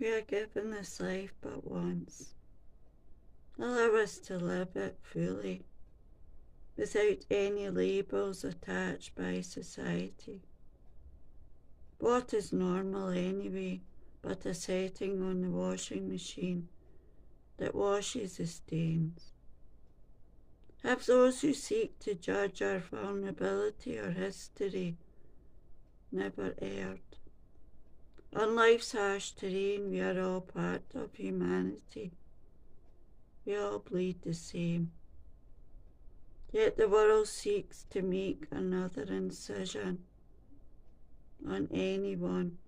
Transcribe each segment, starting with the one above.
We are given this life but once. Allow us to live it fully, without any labels attached by society. What is normal anyway but a setting on the washing machine that washes the stains? Have those who seek to judge our vulnerability or history never erred? On life's harsh terrain, we are all part of humanity. We all bleed the same. Yet the world seeks to make another incision on anyone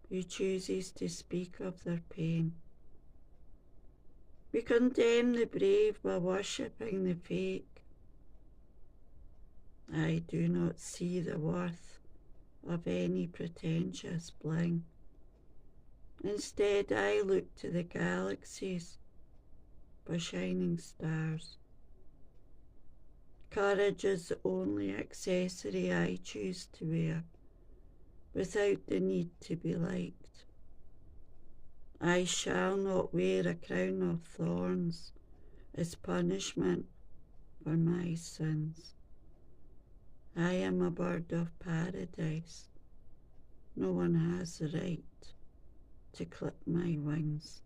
who chooses to speak of their pain. We condemn the brave while worshipping the fake. I do not see the worth of any pretentious bling. Instead, I look to the galaxies for shining stars. Courage is the only accessory I choose to wear, without the need to be liked. I shall not wear a crown of thorns as punishment for my sins. I am a bird of paradise. No one has the right to clip my wings.